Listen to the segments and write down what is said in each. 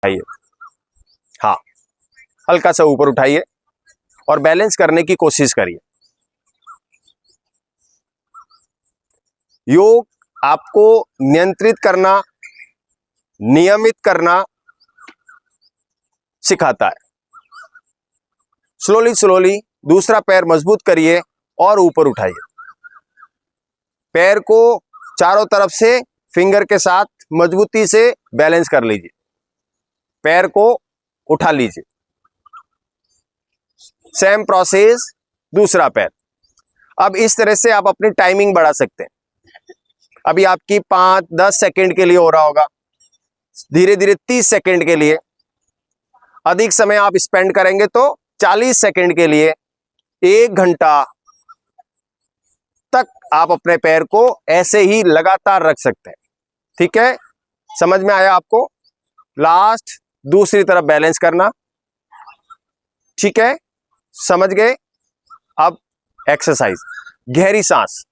उठाइए, हाँ हल्का सा ऊपर उठाइए और बैलेंस करने की कोशिश करिए। योग आपको नियंत्रित करना, नियमित करना सिखाता है। स्लोली स्लोली दूसरा पैर मजबूत करिए और ऊपर उठाइए। पैर को चारों तरफ से फिंगर के साथ मजबूती से बैलेंस कर लीजिए। पैर को उठा लीजिए। सेम प्रोसेस दूसरा पैर। अब इस तरह से आप अपनी टाइमिंग बढ़ा सकते हैं। अभी आपकी 5-10 सेकंड के लिए हो रहा होगा, धीरे धीरे 30 सेकंड के लिए। अधिक समय आप स्पेंड करेंगे तो 40 सेकंड के लिए, 1 घंटा तक आप अपने पैर को ऐसे ही लगातार रख सकते हैं। ठीक है, समझ में आया आपको? लास्ट दूसरी तरफ बैलेंस करना। ठीक है, समझ गए? अब एक्सरसाइज, गहरी सांस,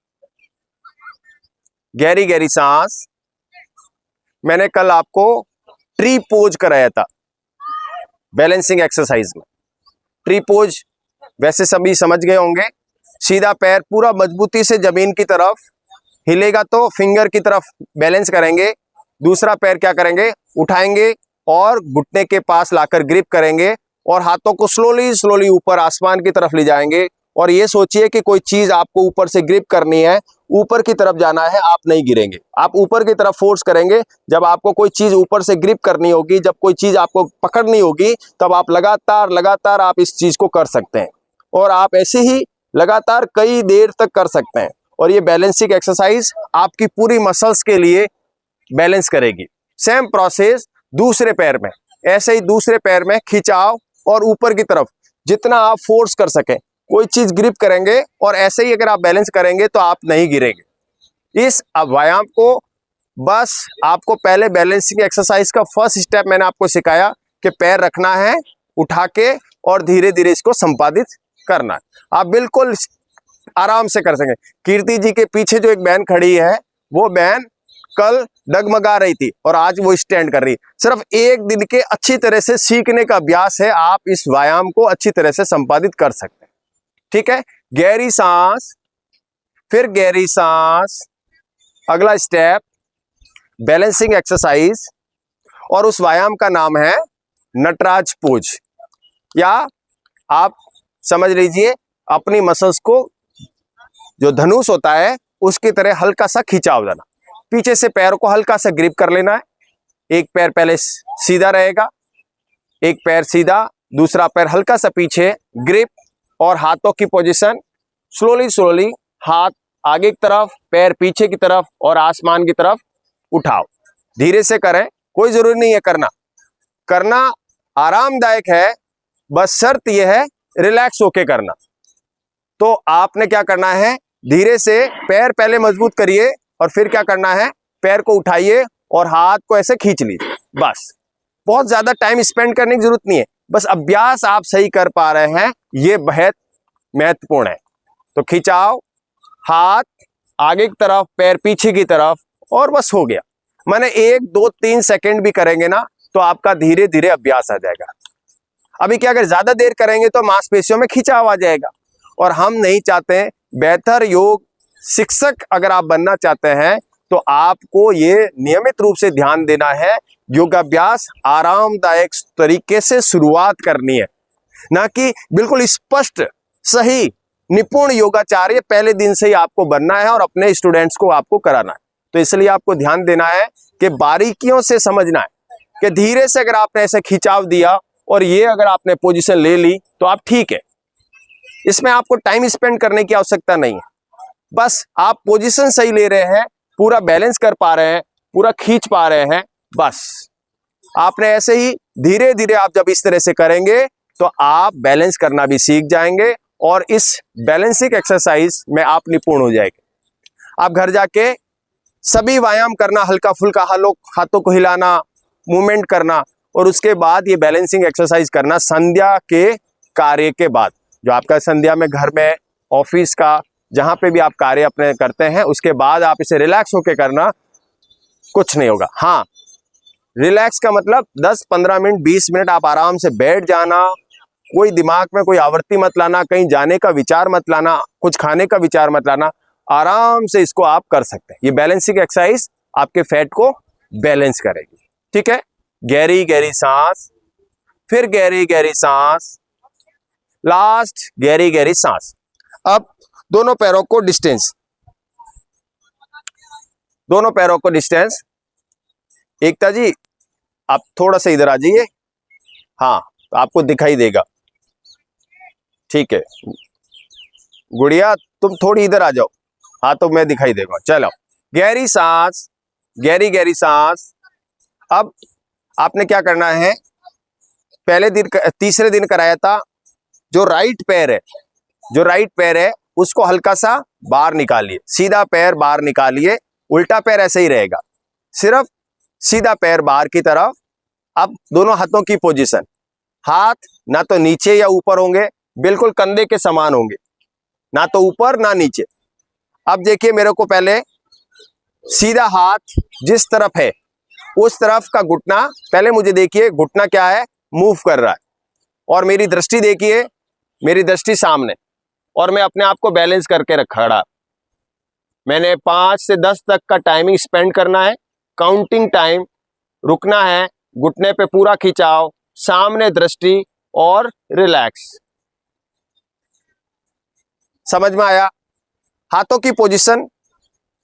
गहरी गहरी सांस। मैंने कल आपको ट्री पोज कराया था बैलेंसिंग एक्सरसाइज में। ट्री पोज वैसे सभी समझ गए होंगे। सीधा पैर पूरा मजबूती से जमीन की तरफ हिलेगा तो फिंगर की तरफ बैलेंस करेंगे। दूसरा पैर क्या करेंगे? उठाएंगे और घुटने के पास लाकर ग्रिप करेंगे और हाथों को स्लोली स्लोली ऊपर आसमान की तरफ ले जाएंगे। और ये सोचिए कि कोई चीज आपको ऊपर से ग्रिप करनी है, ऊपर की तरफ जाना है, आप नहीं गिरेंगे। आप ऊपर की तरफ फोर्स करेंगे। जब आपको कोई चीज ऊपर से ग्रिप करनी होगी, जब कोई चीज आपको पकड़नी होगी, तब आप लगातार लगातार आप इस चीज को कर सकते हैं। और आप ऐसे ही लगातार कई देर तक कर सकते हैं। और ये बैलेंसिंग एक्सरसाइज आपकी पूरी मसल्स के लिए बैलेंस करेगी। सेम प्रोसेस दूसरे पैर में, ऐसे ही दूसरे पैर में खिंचाव और ऊपर की तरफ जितना आप फोर्स कर सकें। कोई चीज ग्रिप करेंगे और ऐसे ही अगर आप बैलेंस करेंगे तो आप नहीं गिरेंगे। इस व्यायाम को बस आपको पहले बैलेंसिंग एक्सरसाइज का फर्स्ट स्टेप मैंने आपको सिखाया कि पैर रखना है उठा के और धीरे धीरे इसको संपादित करना है। आप बिल्कुल आराम से कर सकें। कीर्ति जी के पीछे जो एक बहन खड़ी है, वो बहन कल डगमगा रही थी और आज वो स्टैंड कर रही। सिर्फ एक दिन के अच्छी तरह से सीखने का अभ्यास है, आप इस व्यायाम को अच्छी तरह से संपादित कर सकते हैं। ठीक है, गहरी सांस, फिर गहरी सांस। अगला स्टेप बैलेंसिंग एक्सरसाइज और उस व्यायाम का नाम है नटराज पोज, या आप समझ लीजिए अपनी मसल्स को जो धनुष होता है उसकी तरह हल्का सा खिंचाव देना। पीछे से पैरों को हल्का सा ग्रिप कर लेना है। एक पैर पहले सीधा रहेगा, एक पैर सीधा, दूसरा पैर हल्का सा पीछे ग्रिप और हाथों की पोजीशन स्लोली स्लोली, हाथ आगे की तरफ, पैर पीछे की तरफ और आसमान की तरफ उठाओ। धीरे से करें, कोई जरूरी नहीं है करना आरामदायक है, बस शर्त यह है रिलैक्स होके करना। तो आपने क्या करना है, धीरे से पैर पहले मजबूत करिए और फिर क्या करना है, पैर को उठाइए और हाथ को ऐसे खींच लीजिए। बस, बहुत ज्यादा टाइम स्पेंड करने की जरूरत नहीं है, बस अभ्यास आप सही कर पा रहे हैं, ये बहुत महत्वपूर्ण है। तो खिंचाव, हाथ आगे की तरफ, पैर पीछे की तरफ, और बस हो गया। मैंने 1, 2, 3 सेकंड भी करेंगे ना तो आपका धीरे धीरे अभ्यास आ जाएगा। अभी क्या, अगर ज्यादा देर करेंगे तो मांसपेशियों में खिंचाव आ जाएगा और हम नहीं चाहते। बेहतर योग शिक्षक अगर आप बनना चाहते हैं तो आपको ये नियमित रूप से ध्यान देना है। योगाभ्यास आरामदायक तरीके से शुरुआत करनी है, ना कि बिल्कुल स्पष्ट सही निपुण योगाचार्य पहले दिन से ही आपको बनना है और अपने स्टूडेंट्स को आपको कराना है। तो इसलिए आपको ध्यान देना है कि बारीकियों से समझना है कि धीरे से अगर आपने ऐसे खिंचाव दिया और ये अगर आपने पोजीशन ले ली तो आप ठीक है। इसमें आपको टाइम स्पेंड करने की आवश्यकता नहीं है, बस आप पोजीशन सही ले रहे हैं, पूरा बैलेंस कर पा रहे हैं, पूरा खींच पा रहे हैं। बस आपने ऐसे ही धीरे धीरे आप जब इस तरह से करेंगे तो आप बैलेंस करना भी सीख जाएंगे और इस बैलेंसिंग एक्सरसाइज में आप निपुण हो जाएंगे। आप घर जाके सभी व्यायाम करना, हल्का फुल्का हाथों को हिलाना, मूवमेंट करना, और उसके बाद ये बैलेंसिंग एक्सरसाइज करना संध्या के कार्य के बाद। जो आपका संध्या में घर में, ऑफिस का, जहां पे भी आप कार्य अपने करते हैं, उसके बाद आप इसे रिलैक्स होके करना, कुछ नहीं होगा। हाँ, रिलैक्स का मतलब 10-15 मिनट 20 मिनट आप आराम से बैठ जाना, कोई दिमाग में कोई आवृत्ति मत लाना, कहीं जाने का विचार मत लाना, कुछ खाने का विचार मत लाना, आराम से इसको आप कर सकते हैं। ये बैलेंसिंग एक्सरसाइज आपके फैट को बैलेंस करेगी। ठीक है, गहरी गहरी सांस, फिर गहरी गहरी सांस, लास्ट गहरी गहरी सांस। अब दोनों पैरों को डिस्टेंस, दोनों पैरों को डिस्टेंस। एकता जी आप थोड़ा सा इधर आ जाइए, हाँ तो आपको दिखाई देगा। ठीक है गुड़िया तुम थोड़ी इधर आ जाओ, हाँ तो मैं दिखाई देगा। चलो गहरी सांस, गहरी गहरी सांस। अब आपने क्या करना है, पहले दिन तीसरे दिन कराया था, जो राइट पैर है, जो राइट पैर है उसको हल्का सा बाहर निकालिए, सीधा पैर बाहर निकालिए, उल्टा पैर ऐसे ही रहेगा, सिर्फ सीधा पैर बाहर की तरफ। अब दोनों हाथों की पोजीशन, हाथ ना तो नीचे या ऊपर होंगे, बिल्कुल कंधे के समान होंगे, ना तो ऊपर ना नीचे। अब देखिए मेरे को पहले सीधा हाथ जिस तरफ है उस तरफ का घुटना, पहले मुझे देखिए घुटना क्या है, मूव कर रहा है, और मेरी दृष्टि देखिए, मेरी दृष्टि सामने, और मैं अपने आप को बैलेंस करके रखा खड़ा। मैंने 5 से 10 तक का टाइमिंग स्पेंड करना है, काउंटिंग टाइम, रुकना है, घुटने पे पूरा खिंचाव, सामने दृष्टि और रिलैक्स। समझ में आया? हाथों की पोजीशन,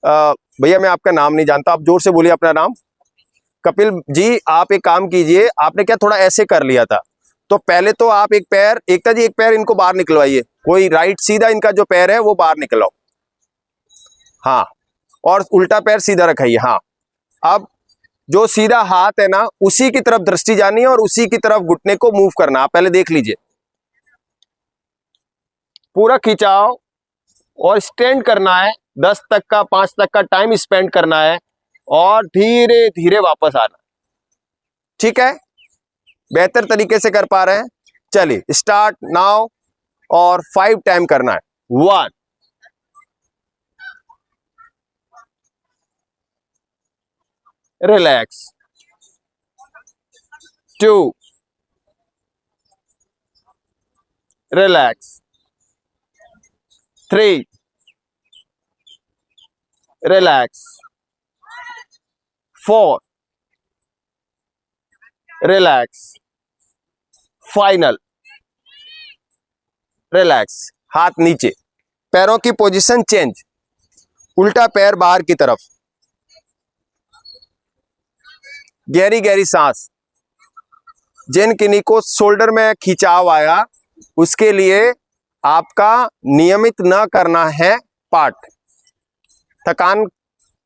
भैया मैं आपका नाम नहीं जानता, आप जोर से बोलिए अपना नाम। कपिल जी आप एक काम कीजिए, आपने क्या थोड़ा ऐसे कर लिया था, तो पहले तो आप एक पैर, एकता जी एक पैर इनको बाहर निकलवाइए, कोई राइट सीधा इनका जो पैर है वो बाहर निकलाओ, हाँ, और उल्टा पैर सीधा रखाइए, हाँ। अब जो सीधा हाथ है ना उसी की तरफ दृष्टि जानी है और उसी की तरफ घुटने को मूव करना। आप पहले देख लीजिए, पूरा खिंचाव और स्टैंड करना है, 10 तक का 5 तक का टाइम स्पेंड करना है और धीरे धीरे वापस आना। ठीक है, बेहतर तरीके से कर पा रहे हैं? चलिए स्टार्ट नाउ, और 5 टाइम करना है। 1 relax, 2 relax, 3 relax, 4 relax, final relax. हाथ नीचे, पैरों की पोजीशन चेंज, उल्टा पैर बाहर की तरफ, गहरी गहरी सांस। जिन किन्हीं को शोल्डर में खिंचाव आया उसके लिए आपका नियमित न करना है पार्ट, थकान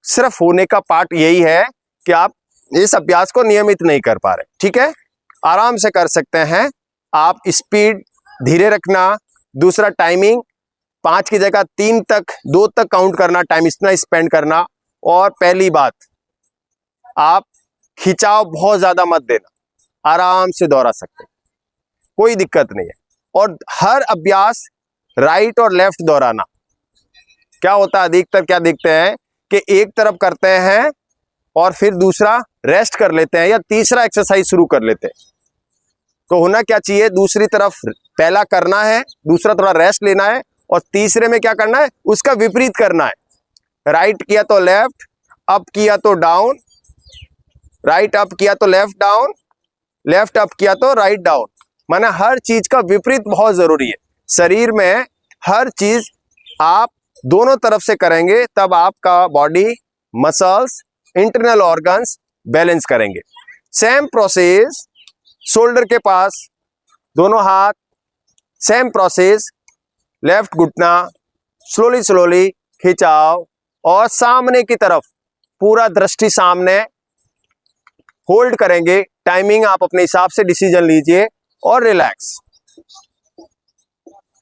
सिर्फ होने का पार्ट यही है कि आप इस अभ्यास को नियमित नहीं कर पा रहे। ठीक है, आराम से कर सकते हैं आप, स्पीड धीरे रखना, दूसरा टाइमिंग 5 की जगह 3 तक 2 तक काउंट करना, टाइम इतना स्पेंड करना, और पहली बात आप खिंचाव बहुत ज्यादा मत देना, आराम से दोहरा सकते, कोई दिक्कत नहीं है। और हर अभ्यास राइट और लेफ्ट दोहराना। क्या होता है अधिकतर क्या देखते हैं कि एक तरफ करते हैं और फिर दूसरा रेस्ट कर लेते हैं या तीसरा एक्सरसाइज शुरू कर लेते हैं। तो होना क्या चाहिए, दूसरी तरफ पहला करना है, दूसरा थोड़ा रेस्ट लेना है, और तीसरे में क्या करना है उसका विपरीत करना है। राइट किया तो लेफ्ट, अप किया तो डाउन, राइट अप किया तो लेफ्ट डाउन, लेफ्ट अप किया तो राइट डाउन। माने हर चीज का विपरीत बहुत जरूरी है शरीर में। हर चीज आप दोनों तरफ से करेंगे तब आपका body, muscles, internal organs balance करेंगे। सेम प्रोसेस शोल्डर के पास, दोनों हाथ, सेम प्रोसेस, लेफ्ट घुटना, स्लोली स्लोली खिंचाव, और सामने की तरफ पूरा दृष्टि सामने, होल्ड करेंगे। टाइमिंग आप अपने हिसाब से डिसीजन लीजिए, और relax.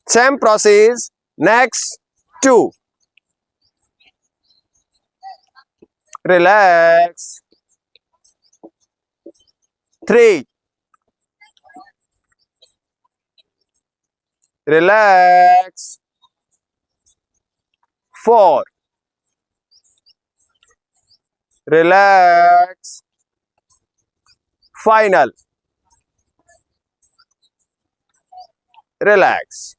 Same process, next 2 relax, 3 relax, 4 relax, final relax.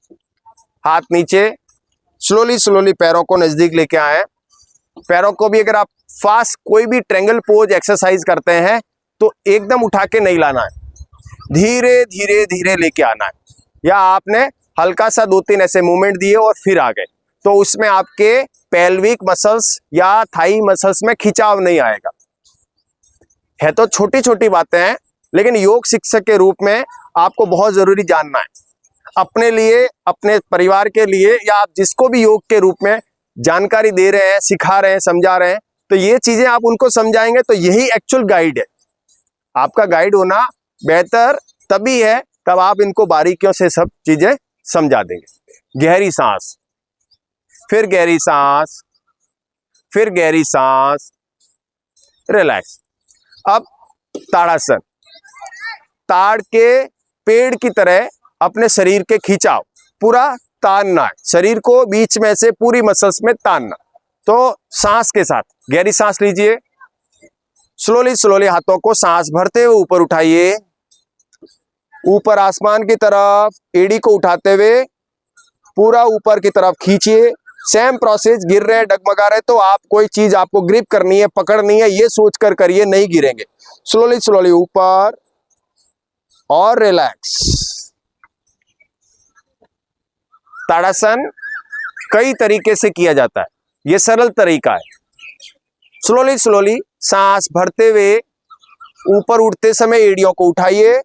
हाथ नीचे, स्लोली स्लोली पैरों को नजदीक लेके आए। पैरों को भी अगर आप फास्ट कोई भी ट्रायंगल पोज एक्सरसाइज करते हैं तो एकदम उठा के नहीं लाना है, धीरे धीरे धीरे लेके आना है, या आपने हल्का सा 2-3 ऐसे मूवमेंट दिए और फिर आ गए, तो उसमें आपके पेल्विक मसल्स या थाई मसल्स में खिंचाव नहीं आएगा। है तो छोटी छोटी बातें हैं, लेकिन योग शिक्षक के रूप में आपको बहुत जरूरी जानना है, अपने लिए, अपने परिवार के लिए, या आप जिसको भी योग के रूप में जानकारी दे रहे हैं, सिखा रहे हैं, समझा रहे हैं, तो ये चीजें आप उनको समझाएंगे तो यही एक्चुअल गाइड है। आपका गाइड होना बेहतर तभी है तब आप इनको बारीकियों से सब चीजें समझा देंगे। गहरी सांस, फिर गहरी सांस, फिर गहरी सांस, रिलैक्स। अब ताड़ासन, ताड़ के पेड़ की तरह अपने शरीर के खिंचाव पूरा तानना है, शरीर को बीच में से पूरी मसल्स में तानना। तो सांस के साथ गहरी सांस लीजिए, स्लोली स्लोली हाथों को सांस भरते हुए ऊपर उठाइए, ऊपर आसमान की तरफ, एड़ी को उठाते हुए पूरा ऊपर की तरफ खींचिए। सेम प्रोसेस, गिर रहे हैं, डगमगा रहे तो आप कोई चीज आपको ग्रिप करनी है, पकड़नी है, ये सोचकर करिए, नहीं गिरेंगे। स्लोली स्लोली ऊपर और रिलैक्स। ताड़ासन कई तरीके से किया जाता है, ये सरल तरीका है। स्लोली स्लोली सांस भरते हुए ऊपर उठते समय एड़ियों को उठाइए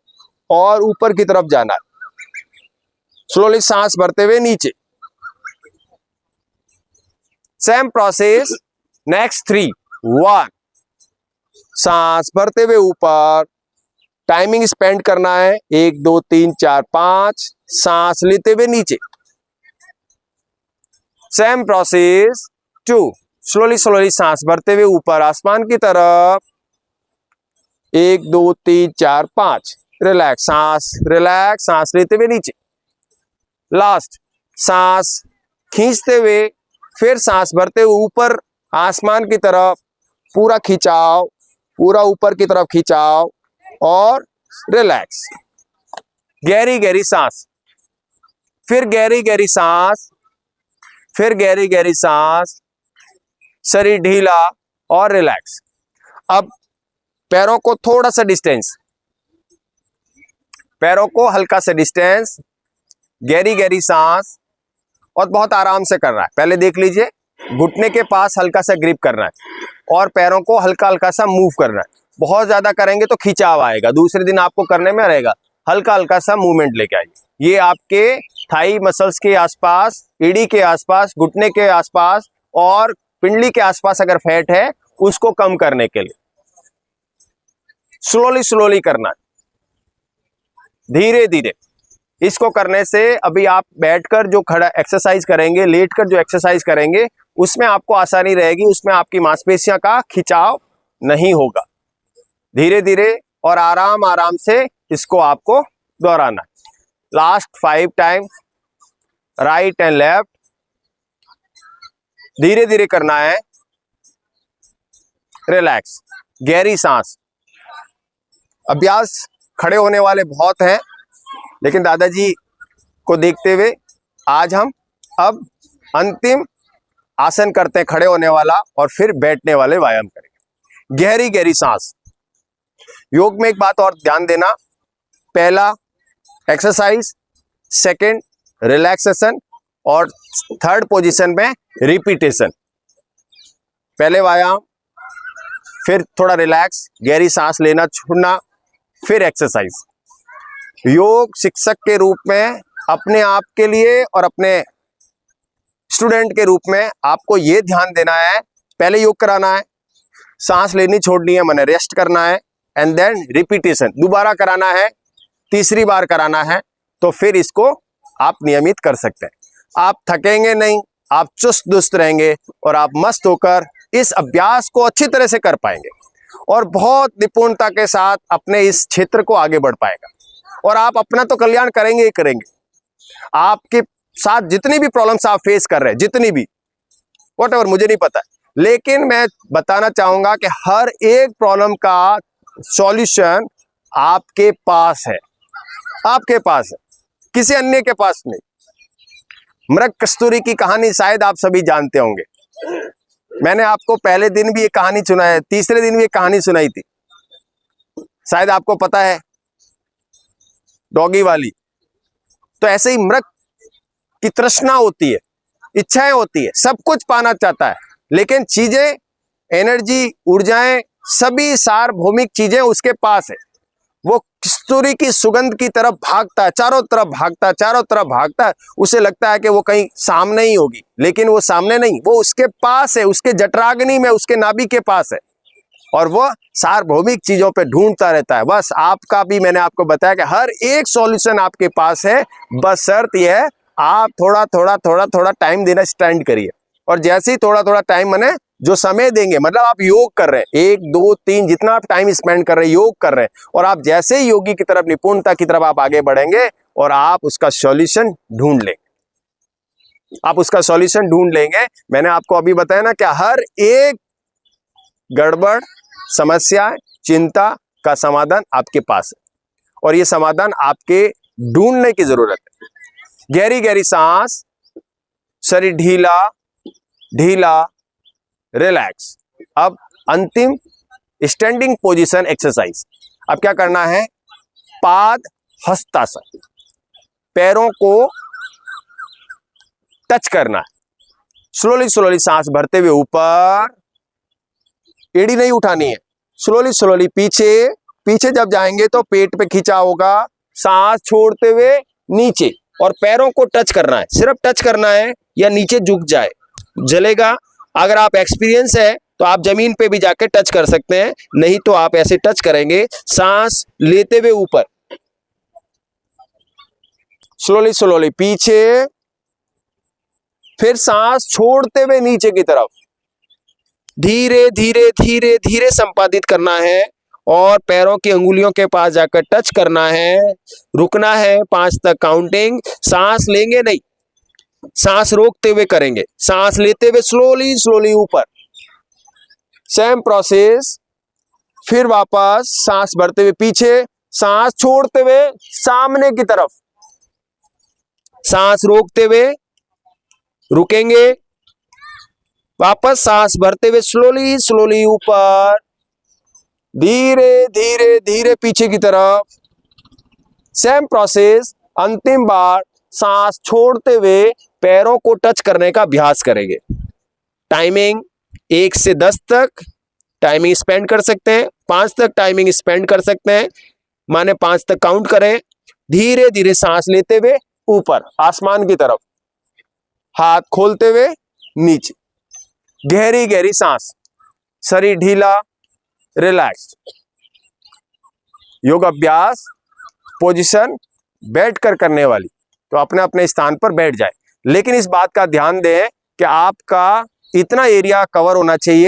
और ऊपर की तरफ जाना है। स्लोली सांस भरते हुए नीचे। सेम प्रोसेस, नेक्स्ट 3, 1, सांस भरते हुए ऊपर, टाइमिंग स्पेंड करना है 1 2 3 4 5, सांस लेते हुए नीचे। सेम प्रोसेस 2, स्लोली स्लोली सांस भरते हुए ऊपर आसमान की तरफ, 1 2 3 4 5, रिलैक्स, सांस रिलैक्स, सांस लेते हुए नीचे। लास्ट, सांस खींचते हुए फिर सांस भरते हुए ऊपर आसमान की तरफ, पूरा खिंचाव, पूरा ऊपर की तरफ खिंचाव और रिलैक्स। गहरी गहरी सांस, फिर गहरी गहरी सांस, फिर गहरी गहरी सांस, शरीर ढीला और रिलैक्स। अब पैरों को थोड़ा सा डिस्टेंस, पैरों को हल्का सा डिस्टेंस, गहरी गहरी सांस और बहुत आराम से करना है। पहले देख लीजिए, घुटने के पास हल्का सा ग्रिप करना है और पैरों को हल्का हल्का सा मूव करना है। बहुत ज्यादा करेंगे तो खिंचाव आएगा, दूसरे दिन आपको करने में रहेगा। हल्का हल्का सा मूवमेंट लेके आइए। ये आपके थाई मसल्स के आसपास, एड़ी के आसपास, घुटने के आसपास और पिंडली के आसपास अगर फैट है उसको कम करने के लिए स्लोली स्लोली करना है, धीरे धीरे। इसको करने से अभी आप बैठकर जो खड़ा एक्सरसाइज करेंगे, लेटकर जो एक्सरसाइज करेंगे, उसमें आपको आसानी रहेगी, उसमें आपकी मांसपेशियों का खिंचाव नहीं होगा। धीरे धीरे और आराम आराम से इसको आपको दोहराना है। Last 5 time, right and left, धीरे धीरे करना है। रिलैक्स, गहरी सांस। अभ्यास खड़े होने वाले बहुत हैं, लेकिन दादाजी को देखते हुए आज हम अब अंतिम आसन करते हैं, खड़े होने वाला और फिर बैठने वाले व्यायाम करेंगे। गहरी गहरी सांस। योग में एक बात और ध्यान देना, पहला एक्सरसाइज, सेकंड रिलैक्सेशन और थर्ड पोजीशन में रिपीटेशन। पहले व्यायाम, फिर थोड़ा रिलैक्स, गहरी सांस लेना छोड़ना, फिर एक्सरसाइज। योग शिक्षक के रूप में अपने आप के लिए और अपने स्टूडेंट के रूप में आपको ये ध्यान देना है, पहले योग कराना है, सांस लेनी छोड़नी है, मैंने रेस्ट करना है, एंड देन रिपीटेशन दोबारा कराना है, तीसरी बार कराना है, तो फिर इसको आप नियमित कर सकते हैं। आप थकेंगे नहीं, आप चुस्त दुरुस्त रहेंगे और आप मस्त होकर इस अभ्यास को अच्छी तरह से कर पाएंगे और बहुत निपुणता के साथ अपने इस क्षेत्र को आगे बढ़ पाएगा। और आप अपना तो कल्याण करेंगे ही करेंगे। आपके साथ जितनी भी प्रॉब्लम्स आप फेस कर रहे हैं, जितनी भी, व्हाटएवर, मुझे नहीं पता, लेकिन मैं बताना चाहूंगा कि हर एक प्रॉब्लम का सॉल्यूशन आपके पास है, आपके पास है, किसी अन्य के पास नहीं। मृग कस्तूरी की कहानी शायद आप सभी जानते होंगे। मैंने आपको पहले दिन भी ये कहानी सुनाया, तीसरे दिन भी ये कहानी सुनाई थी, शायद आपको पता है, डॉगी वाली। तो ऐसे ही मृग की तृष्णा होती है, इच्छाएं होती है, सब कुछ पाना चाहता है, लेकिन चीजें, एनर्जी, ऊर्जाएं, सभी सार्वभौमिक चीजें उसके पास है। वो कस्तूरी की सुगंध की तरफ भागता है, चारों तरफ भागता है, चारों तरफ भागता है। उसे लगता है कि वो कहीं सामने ही होगी, लेकिन वो सामने नहीं, वो उसके पास है, उसके जठराग्नि में, उसके नाभि के पास है, और वो सार्वभौमिक चीजों पे ढूंढता रहता है। बस आपका भी मैंने आपको बताया कि हर एक सॉल्यूशन आपके पास है, बस शर्त यह है आप थोड़ा थोड़ा थोड़ा थोड़ा टाइम देना स्टार्ट करिए। और जैसे ही थोड़ा थोड़ा टाइम, माने जो समय देंगे, मतलब आप योग कर रहे हैं, 1 2 3 जितना आप टाइम स्पेंड कर रहे हैं, योग कर रहे हैं, और आप जैसे ही योगी की तरफ, निपुणता की तरफ आप आगे बढ़ेंगे और आप उसका सॉल्यूशन ढूंढ लेंगे, आप उसका सॉल्यूशन ढूंढ लेंगे। मैंने आपको अभी बताया ना कि हर एक गड़बड़, समस्या, चिंता का समाधान आपके पास है, और ये समाधान आपके ढूंढने की जरूरत है। गहरी गहरी सांस, शरीर ढीला ढीला, रिलैक्स। अब अंतिम स्टैंडिंग पोजीशन एक्सरसाइज। अब क्या करना है, पाद हस्तासन, पैरों को टच करना है। स्लोली स्लोली सांस भरते हुए ऊपर, एड़ी नहीं उठानी है, स्लोली स्लोली पीछे, पीछे जब जाएंगे तो पेट पे खींचा होगा, सांस छोड़ते हुए नीचे, और पैरों को टच करना है, सिर्फ टच करना है, या नीचे झुक जाए जलेगा। अगर आप एक्सपीरियंस है तो आप जमीन पे भी जाके टच कर सकते हैं, नहीं तो आप ऐसे टच करेंगे। सांस लेते हुए ऊपर, स्लोली स्लोली पीछे, फिर सांस छोड़ते हुए नीचे की तरफ, धीरे धीरे धीरे धीरे संपादित करना है, और पैरों की अंगुलियों के पास जाकर टच करना है। रुकना है 5 तक काउंटिंग। सांस लेंगे नहीं, सांस रोकते हुए करेंगे। सांस लेते हुए स्लोली स्लोली ऊपर, सेम प्रोसेस। फिर वापस सांस भरते हुए पीछे, सांस छोड़ते हुए सामने की तरफ, सांस रोकते हुए रुकेंगे, वापस सांस भरते हुए स्लोली स्लोली ऊपर, धीरे धीरे धीरे पीछे की तरफ, सेम प्रोसेस। अंतिम बार सांस छोड़ते हुए पैरों को टच करने का अभ्यास करेंगे। टाइमिंग 1 से 10 तक टाइमिंग स्पेंड कर सकते हैं, 5 तक टाइमिंग स्पेंड कर सकते हैं, माने 5 तक काउंट करें। धीरे धीरे सांस लेते हुए ऊपर आसमान की तरफ, हाथ खोलते हुए नीचे, गहरी गहरी सांस, शरीर ढीला रिलैक्स। योग अभ्यास पोजीशन बैठकर करने वाली तो अपने अपने स्थान पर बैठ जाए, लेकिन इस बात का ध्यान दें कि आपका इतना एरिया कवर होना चाहिए